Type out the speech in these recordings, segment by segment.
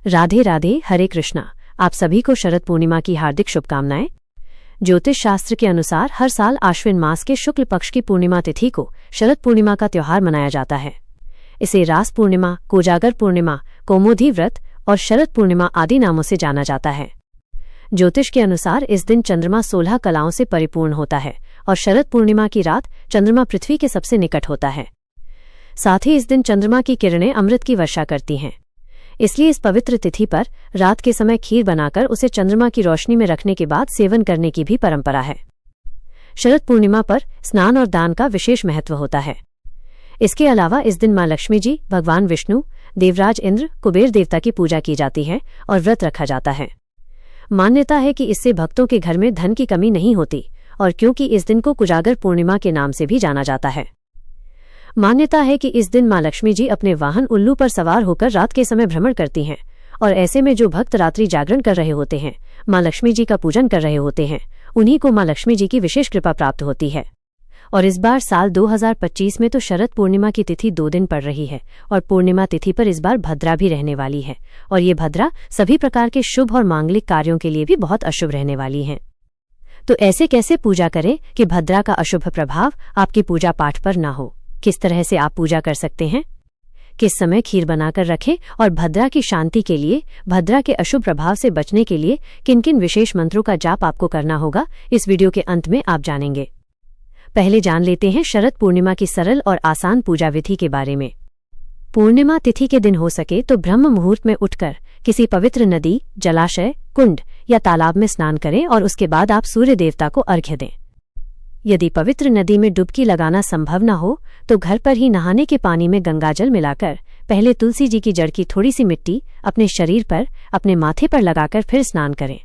राधे राधे, हरे कृष्णा। आप सभी को शरद पूर्णिमा की हार्दिक शुभकामनाएं। ज्योतिष शास्त्र के अनुसार हर साल आश्विन मास के शुक्ल पक्ष की पूर्णिमा तिथि को शरद पूर्णिमा का त्योहार मनाया जाता है। इसे रास पूर्णिमा, कोजागर पूर्णिमा, कौमुदी व्रत और शरद पूर्णिमा आदि नामों से जाना जाता है। ज्योतिष के अनुसार इस दिन चंद्रमा 16 कलाओं से परिपूर्ण होता है और शरद पूर्णिमा की रात चंद्रमा पृथ्वी के सबसे निकट होता है। साथ ही इस दिन चंद्रमा की किरणें अमृत की वर्षा करती हैं। इसलिए इस पवित्र तिथि पर रात के समय खीर बनाकर उसे चंद्रमा की रोशनी में रखने के बाद सेवन करने की भी परंपरा है। शरद पूर्णिमा पर स्नान और दान का विशेष महत्व होता है। इसके अलावा इस दिन मां लक्ष्मी जी, भगवान विष्णु, देवराज इंद्र, कुबेर देवता की पूजा की जाती है और व्रत रखा जाता है। मान्यता है कि इससे भक्तों के घर में धन की कमी नहीं होती और क्योंकि इस दिन को कोजागर पूर्णिमा के नाम से भी जाना जाता है। मान्यता है कि इस दिन मां लक्ष्मी जी अपने वाहन उल्लू पर सवार होकर रात के समय भ्रमण करती हैं और ऐसे में जो भक्त रात्रि जागरण कर रहे होते हैं, मां लक्ष्मी जी का पूजन कर रहे होते हैं, उन्हीं को मां लक्ष्मी जी की विशेष कृपा प्राप्त होती है। और इस बार साल 2025 में तो शरद पूर्णिमा की तिथि 2 दिन पड़ रही है और पूर्णिमा तिथि पर इस बार भद्रा भी रहने वाली है और ये भद्रा सभी प्रकार के शुभ और मांगलिक कार्यों के लिए भी बहुत अशुभ रहने वाली है। तो ऐसे कैसे पूजा करें कि भद्रा का अशुभ प्रभाव आपकी पूजा पाठ पर न हो? किस तरह से आप पूजा कर सकते हैं? किस समय खीर बनाकर रखें और भद्रा की शांति के लिए, भद्रा के अशुभ प्रभाव से बचने के लिए किन किन विशेष मंत्रों का जाप आपको करना होगा, इस वीडियो के अंत में आप जानेंगे। पहले जान लेते हैं शरद पूर्णिमा की सरल और आसान पूजा विधि के बारे में। पूर्णिमा तिथि के दिन हो सके तो ब्रह्म मुहूर्त में उठकर किसी पवित्र नदी, जलाशय, कुंड या तालाब में स्नान करें और उसके बाद आप सूर्य देवता को अर्घ्य दें। यदि पवित्र नदी में डुबकी लगाना संभव न हो तो घर पर ही नहाने के पानी में गंगाजल मिलाकर पहले तुलसी जी की जड़ की थोड़ी सी मिट्टी अपने शरीर पर, अपने माथे पर लगाकर फिर स्नान करें।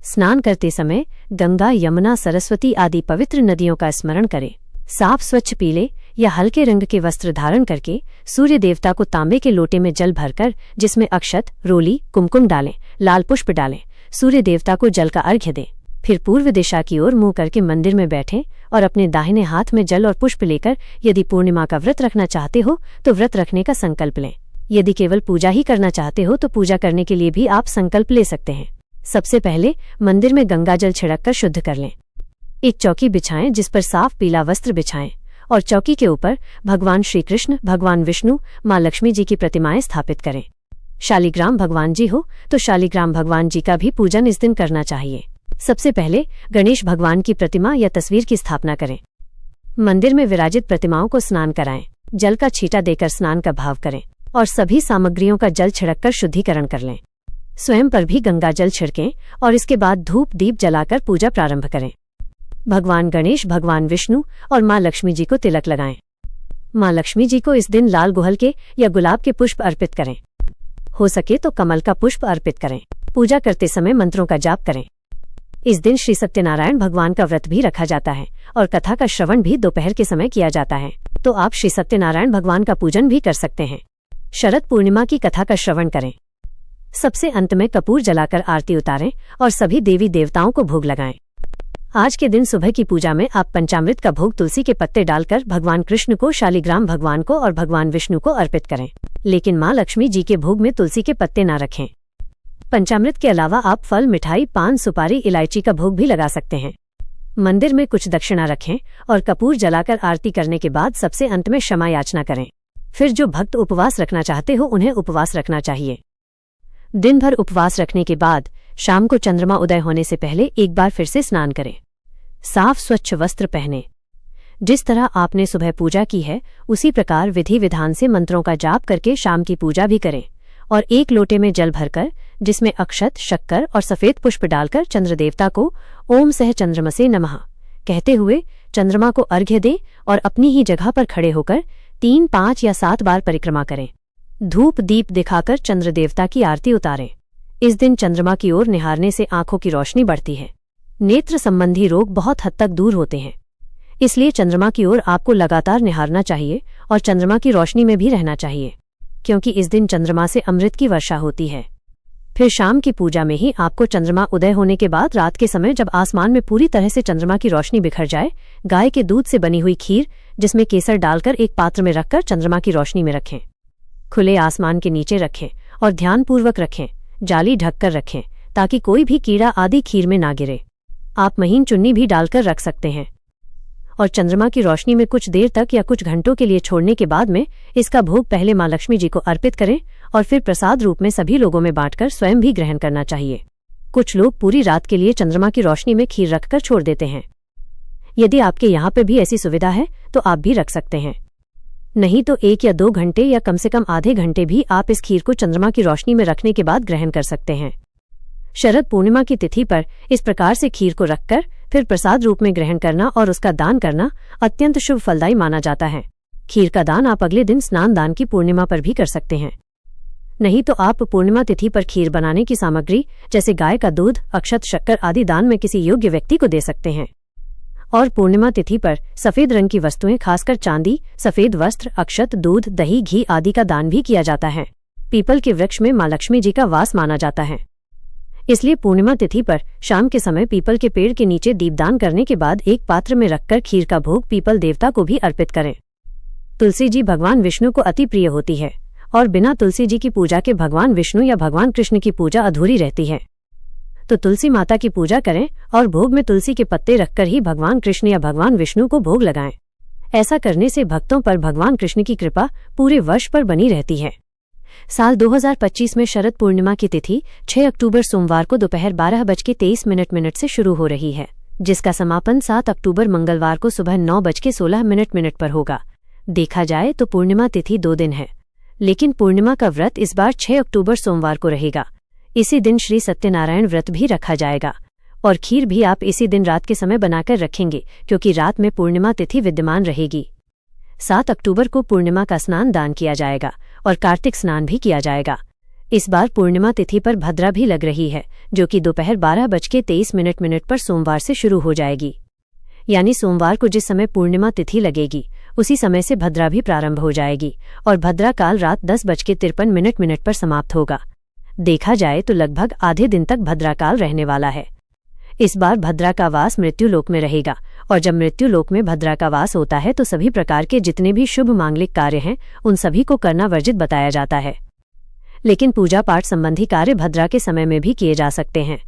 स्नान करते समय गंगा, यमुना, सरस्वती आदि पवित्र नदियों का स्मरण करें। साफ स्वच्छ पीले या हल्के रंग के वस्त्र धारण करके सूर्य देवता को तांबे के लोटे में जल भरकर, जिसमें अक्षत, रोली, कुमकुम डालें, लाल पुष्प डालें, सूर्य देवता को जल का अर्घ्य दें। फिर पूर्व दिशा की ओर मुंह करके मंदिर में बैठें और अपने दाहिने हाथ में जल और पुष्प लेकर यदि पूर्णिमा का व्रत रखना चाहते हो तो व्रत रखने का संकल्प लें। यदि केवल पूजा ही करना चाहते हो तो पूजा करने के लिए भी आप संकल्प ले सकते हैं। सबसे पहले मंदिर में गंगाजल छिड़ककर शुद्ध कर लें। एक चौकी बिछाएं जिस पर साफ पीला वस्त्र बिछाएं और चौकी के ऊपर भगवान श्री कृष्ण, भगवान विष्णु, मां लक्ष्मी जी की प्रतिमाएं स्थापित करें। शालिग्राम भगवान जी हो तो शालिग्राम भगवान जी का भी पूजन इस दिन करना चाहिए। सबसे पहले गणेश भगवान की प्रतिमा या तस्वीर की स्थापना करें। मंदिर में विराजित प्रतिमाओं को स्नान कराएं, जल का छींटा देकर स्नान का भाव करें और सभी सामग्रियों का जल छिड़ककर शुद्धिकरण कर लें। स्वयं पर भी गंगा जल छिड़कें और इसके बाद धूप दीप जलाकर पूजा प्रारंभ करें। भगवान गणेश, भगवान विष्णु और मां लक्ष्मी जी को तिलक लगाएं। मां लक्ष्मी जी को इस दिन लाल गुड़हल के या गुलाब के पुष्प अर्पित करें। हो सके तो कमल का पुष्प अर्पित करें। पूजा करते समय मंत्रों का जाप करें। इस दिन श्री सत्यनारायण भगवान का व्रत भी रखा जाता है और कथा का श्रवण भी दोपहर के समय किया जाता है, तो आप श्री सत्यनारायण भगवान का पूजन भी कर सकते हैं। शरद पूर्णिमा की कथा का श्रवण करें। सबसे अंत में कपूर जलाकर आरती उतारें और सभी देवी देवताओं को भोग लगाएं। आज के दिन सुबह की पूजा में आप पंचामृत का भोग तुलसी के पत्ते डालकर भगवान कृष्ण को, शालिग्राम भगवान को और भगवान विष्णु को अर्पित करें, लेकिन मां लक्ष्मी जी के भोग में तुलसी के पत्ते न रखें। पंचामृत के अलावा आप फल, मिठाई, पान, सुपारी, इलायची का भोग भी लगा सकते हैं। मंदिर में कुछ दक्षिणा रखें और कपूर जलाकर आरती करने के बाद सबसे अंत में क्षमा याचना करें। फिर जो भक्त उपवास रखना चाहते हो उन्हें उपवास रखना चाहिए। दिन भर उपवास रखने के बाद शाम को चंद्रमा उदय होने से पहले एक बार फिर से स्नान करें। साफ स्वच्छ वस्त्र पहनें। जिस तरह आपने सुबह पूजा की है उसी प्रकार विधि विधान से मंत्रों का जाप करके शाम की पूजा भी करें और एक लोटे में जल भरकर, जिसमें अक्षत, शक्कर और सफेद पुष्प डालकर चंद्र देवता को ओम सह चंद्रमसे नमः कहते हुए चंद्रमा को अर्घ्य दें और अपनी ही जगह पर खड़े होकर 3, 5 या 7 बार परिक्रमा करें। धूप दीप दिखाकर चंद्र देवता की आरती उतारें। इस दिन चंद्रमा की ओर निहारने से आंखों की रोशनी बढ़ती है। नेत्र संबंधी रोग बहुत हद तक दूर होते हैं। इसलिए चंद्रमा की ओर आपको लगातार निहारना चाहिए और चंद्रमा की रोशनी में भी रहना चाहिए, क्योंकि इस दिन चंद्रमा से अमृत की वर्षा होती है। फिर शाम की पूजा में ही आपको चंद्रमा उदय होने के बाद रात के समय जब आसमान में पूरी तरह से चंद्रमा की रोशनी बिखर जाए, गाय के दूध से बनी हुई खीर जिसमें केसर डालकर एक पात्र में रखकर चंद्रमा की रोशनी में रखें। खुले आसमान के नीचे रखें और ध्यानपूर्वक रखें। जाली ढककर रखें ताकि कोई भी कीड़ा आदि खीर में ना गिरे। आप महीन चुन्नी भी डालकर रख सकते हैं और चंद्रमा की रोशनी में कुछ देर तक या कुछ घंटों के लिए छोड़ने के बाद में इसका भोग पहले मां लक्ष्मी जी को अर्पित करें और फिर प्रसाद रूप में सभी लोगों में बांटकर स्वयं भी ग्रहण करना चाहिए। कुछ लोग पूरी रात के लिए चंद्रमा की रोशनी में खीर रखकर छोड़ देते हैं। यदि आपके यहाँ पे भी ऐसी सुविधा है तो आप भी रख सकते हैं, नहीं तो 1 या 2 घंटे या कम से कम आधे घंटे भी आप इस खीर को चंद्रमा की रोशनी में रखने के बाद ग्रहण कर सकते हैं। शरद पूर्णिमा की तिथि पर इस प्रकार से खीर को रखकर फिर प्रसाद रूप में ग्रहण करना और उसका दान करना अत्यंत शुभ फलदायी माना जाता है। खीर का दान आप अगले दिन स्नान दान की पूर्णिमा पर भी कर सकते हैं, नहीं तो आप पूर्णिमा तिथि पर खीर बनाने की सामग्री जैसे गाय का दूध, अक्षत, शक्कर आदि दान में किसी योग्य व्यक्ति को दे सकते हैं। और पूर्णिमा तिथि पर सफेद रंग की वस्तुएं, खासकर चांदी, सफेद वस्त्र, अक्षत, दूध, दही, घी आदि का दान भी किया जाता है। पीपल के वृक्ष में मां लक्ष्मी जी का वास माना जाता है, इसलिए पूर्णिमा तिथि पर शाम के समय पीपल के पेड़ के नीचे दीपदान करने के बाद एक पात्र में रखकर खीर का भोग पीपल देवता को भी अर्पित करें। तुलसी जी भगवान विष्णु को अति प्रिय होती है और बिना तुलसी जी की पूजा के भगवान विष्णु या भगवान कृष्ण की पूजा अधूरी रहती है। तो तुलसी माता की पूजा करें और भोग में तुलसी के पत्ते रखकर ही भगवान कृष्ण या भगवान विष्णु को भोग लगाएं। ऐसा करने से भक्तों पर भगवान कृष्ण की कृपा पूरे वर्ष पर बनी रहती है। साल 2025 में शरद पूर्णिमा की तिथि 6 अक्टूबर सोमवार को दोपहर 12:23 से शुरू हो रही है, जिसका समापन 7 अक्टूबर मंगलवार को सुबह 9:16 पर होगा। देखा जाए तो पूर्णिमा तिथि 2 दिन है, लेकिन पूर्णिमा का व्रत इस बार 6 अक्टूबर सोमवार को रहेगा। इसी दिन श्री सत्यनारायण व्रत भी रखा जाएगा और खीर भी आप इसी दिन रात के समय बनाकर रखेंगे, क्योंकि रात में पूर्णिमा तिथि विद्यमान रहेगी। 7 अक्टूबर को पूर्णिमा का स्नान दान किया जाएगा और कार्तिक स्नान भी किया जाएगा। इस बार पूर्णिमा तिथि पर भद्रा भी लग रही है, जो कि दोपहर 12:23 पर सोमवार से शुरू हो जाएगी। यानी सोमवार को जिस समय पूर्णिमा तिथि लगेगी उसी समय से भद्रा भी प्रारंभ हो जाएगी और भद्रा काल रात 10:53 पर समाप्त होगा। देखा जाए तो लगभग आधे दिन तक भद्रा काल रहने वाला है। इस बार भद्रा का वास मृत्युलोक में रहेगा और जब मृत्युलोक में भद्रा का वास होता है तो सभी प्रकार के जितने भी शुभ मांगलिक कार्य हैं उन सभी को करना वर्जित बताया जाता है, लेकिन पूजा पाठ संबंधी कार्य भद्रा के समय में भी किए जा सकते हैं।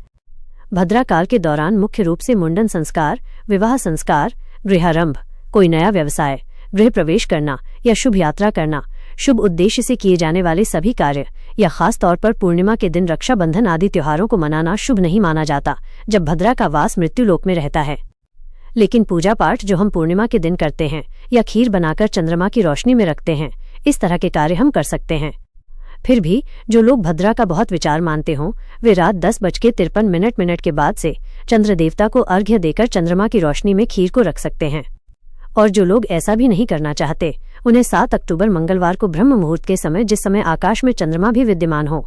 भद्रा काल के दौरान मुख्य रूप से मुंडन संस्कार, विवाह संस्कार, गृहारंभ, कोई नया व्यवसाय, गृह प्रवेश करना या शुभ यात्रा करना, शुभ उद्देश्य से किए जाने वाले सभी कार्य या खास तौर पर पूर्णिमा के दिन रक्षाबंधन आदि त्योहारों को मनाना शुभ नहीं माना जाता जब भद्रा का वास मृत्युलोक में रहता है। लेकिन पूजा पाठ जो हम पूर्णिमा के दिन करते हैं या खीर बनाकर चंद्रमा की रोशनी में रखते हैं, इस तरह के कार्य हम कर सकते हैं। फिर भी जो लोग भद्रा का बहुत विचार मानते हों वे रात 10:53 के बाद से चंद्र देवता को अर्घ्य देकर चंद्रमा की रोशनी में खीर को रख सकते हैं। और जो लोग ऐसा भी नहीं करना चाहते उन्हें 7 अक्टूबर मंगलवार को ब्रह्म मुहूर्त के समय, जिस समय आकाश में चंद्रमा भी विद्यमान हो,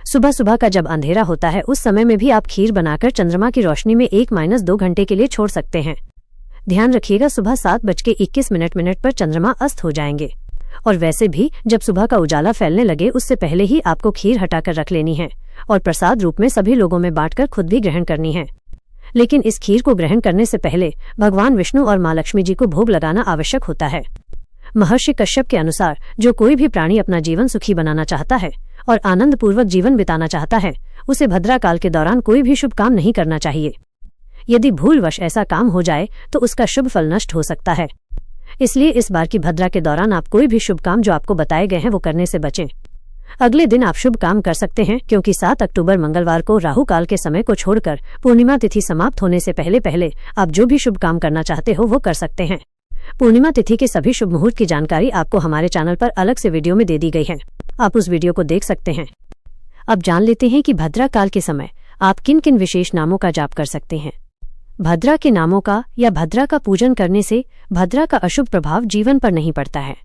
सुबह सुबह का जब अंधेरा होता है उस समय में भी आप खीर बनाकर चंद्रमा की रोशनी में 1-2 घंटे के लिए छोड़ सकते हैं। ध्यान रखिएगा सुबह 7:21 पर चंद्रमा अस्त हो जाएंगे और वैसे भी जब सुबह का उजाला फैलने लगे उससे पहले ही आपको खीर हटाकर रख लेनी है और प्रसाद रूप में सभी लोगों में बांटकर खुद भी ग्रहण करनी है। लेकिन इस खीर को ग्रहण करने से पहले भगवान विष्णु और मां लक्ष्मी जी को भोग लगाना आवश्यक होता है। महर्षि कश्यप के अनुसार जो कोई भी प्राणी अपना जीवन सुखी बनाना चाहता है और आनंद पूर्वक जीवन बिताना चाहता है उसे भद्रा काल के दौरान कोई भी शुभ काम नहीं करना चाहिए। यदि भूलवश ऐसा काम हो जाए तो उसका शुभ फल नष्ट हो सकता है। इसलिए इस बार की भद्रा के दौरान आप कोई भी शुभ काम जो आपको बताए गए हैं वो करने से बचें। अगले दिन आप शुभ काम कर सकते हैं, क्योंकि 7 अक्टूबर मंगलवार को राहु काल के समय को छोड़कर पूर्णिमा तिथि समाप्त होने से पहले पहले आप जो भी शुभ काम करना चाहते हो वो कर सकते हैं। पूर्णिमा तिथि के सभी शुभ मुहूर्त की जानकारी आपको हमारे चैनल पर अलग से वीडियो में दे दी गई है, आप उस वीडियो को देख सकते हैं। अब जान लेते हैं कि भद्रा काल के समय आप किन किन विशेष नामों का जाप कर सकते हैं। भद्रा के नामों का या भद्रा का पूजन करने से भद्रा का अशुभ प्रभाव जीवन पर नहीं पड़ता है,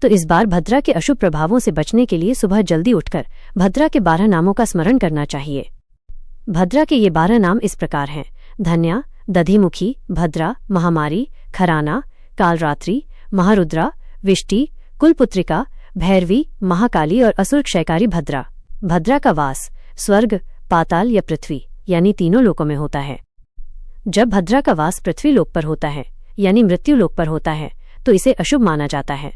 तो इस बार भद्रा के अशुभ प्रभावों से बचने के लिए सुबह जल्दी उठकर भद्रा के 12 नामों का स्मरण करना चाहिए। भद्रा के ये 12 नाम इस प्रकार हैं: धन्या, दधिमुखी, भद्रा, महामारी, खराना, कालरात्रि, महारुद्रा, विष्टि, कुलपुत्रिका, भैरवी, महाकाली और असुर क्षयकारी भद्रा। भद्रा का वास स्वर्ग, पाताल या पृथ्वी यानी तीनों लोकों में होता है। जब भद्रा का वास पृथ्वी लोक पर होता है यानी मृत्यु लोक पर होता है तो इसे अशुभ माना जाता है।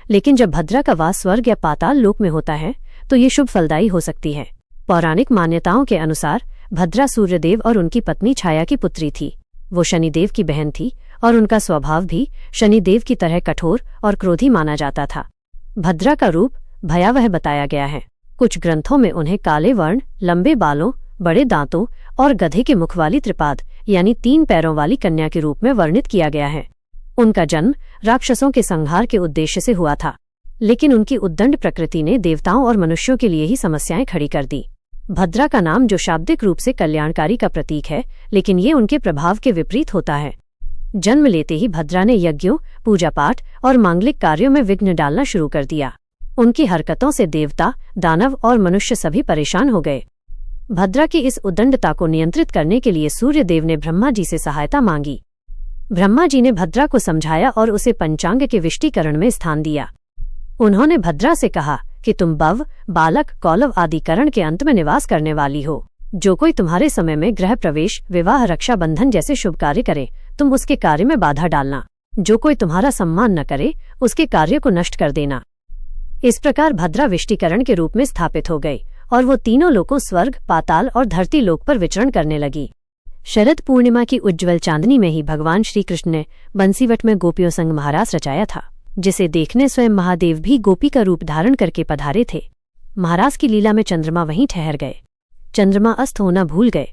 लेकिन जब भद्रा का वास स्वर्ग या पाताल लोक में होता है तो ये शुभ फलदायी हो सकती है। पौराणिक मान्यताओं के अनुसार भद्रा सूर्यदेव और उनकी पत्नी छाया की पुत्री थी। वो शनिदेव की बहन थी और उनका स्वभाव भी शनिदेव की तरह कठोर और क्रोधी माना जाता था। भद्रा का रूप भयावह बताया गया है। कुछ ग्रंथों में उन्हें काले वर्ण, लंबे बालों, बड़े दांतों और गधे के मुख वाली त्रिपाद यानी 3 पैरों वाली कन्या के रूप में वर्णित किया गया है। उनका जन्म राक्षसों के संहार के उद्देश्य से हुआ था, लेकिन उनकी उद्दंड प्रकृति ने देवताओं और मनुष्यों के लिए ही समस्याएं खड़ी कर दी। भद्रा का नाम जो शाब्दिक रूप से कल्याणकारी का प्रतीक है, लेकिन ये उनके प्रभाव के विपरीत होता है। जन्म लेते ही भद्रा ने यज्ञों, पूजा पाठ और मांगलिक कार्यों में विघ्न डालना शुरू कर दिया। उनकी हरकतों से देवता, दानव और मनुष्य सभी परेशान हो गए। भद्रा की इस उद्दंडता को नियंत्रित करने के लिए सूर्यदेव ने ब्रह्मा जी से सहायता मांगी। ब्रह्मा जी ने भद्रा को समझाया और उसे पंचांग के विष्टीकरण में स्थान दिया। उन्होंने भद्रा से कहा कि तुम बव, बालक, कौलव आदि करण के अंत में निवास करने वाली हो। जो कोई तुम्हारे समय में गृह प्रवेश, विवाह, रक्षा बंधन जैसे शुभ कार्य करे, तुम उसके कार्य में बाधा डालना। जो कोई तुम्हारा सम्मान न करे, उसके कार्य को नष्ट कर देना। इस प्रकार भद्रा विष्टीकरण के रूप में स्थापित हो गई और वो तीनों लोकों स्वर्ग, पाताल और धरती लोक पर विचरण करने लगी। शरद पूर्णिमा की उज्ज्वल चांदनी में ही भगवान श्री कृष्ण ने बंसीवट में गोपियों संग महारास रचाया था, जिसे देखने स्वयं महादेव भी गोपी का रूप धारण करके पधारे थे। महारास की लीला में चंद्रमा वहीं ठहर गए। चंद्रमा अस्त होना भूल गए।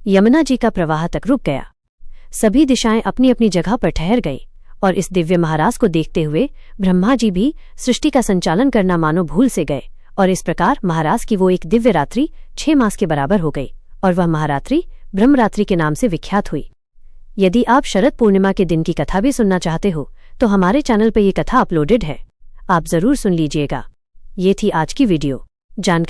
यमुना जी का प्रवाह तक रुक गया। सभी दिशाएं अपनी अपनी जगह पर ठहर गई और इस दिव्य महारास को देखते हुए ब्रह्मा जी भी सृष्टि का संचालन करना मानो भूल से गए और इस प्रकार महारास की वो एक दिव्य रात्रि 6 मास के बराबर हो गई और वह महारात्रि ब्रह्मरात्रि के नाम से विख्यात हुई। यदि आप शरद पूर्णिमा के दिन की कथा भी सुनना चाहते हो तो हमारे चैनल पर ये कथा अपलोडेड है, आप जरूर सुन लीजिएगा। ये थी आज की वीडियो। जानकारी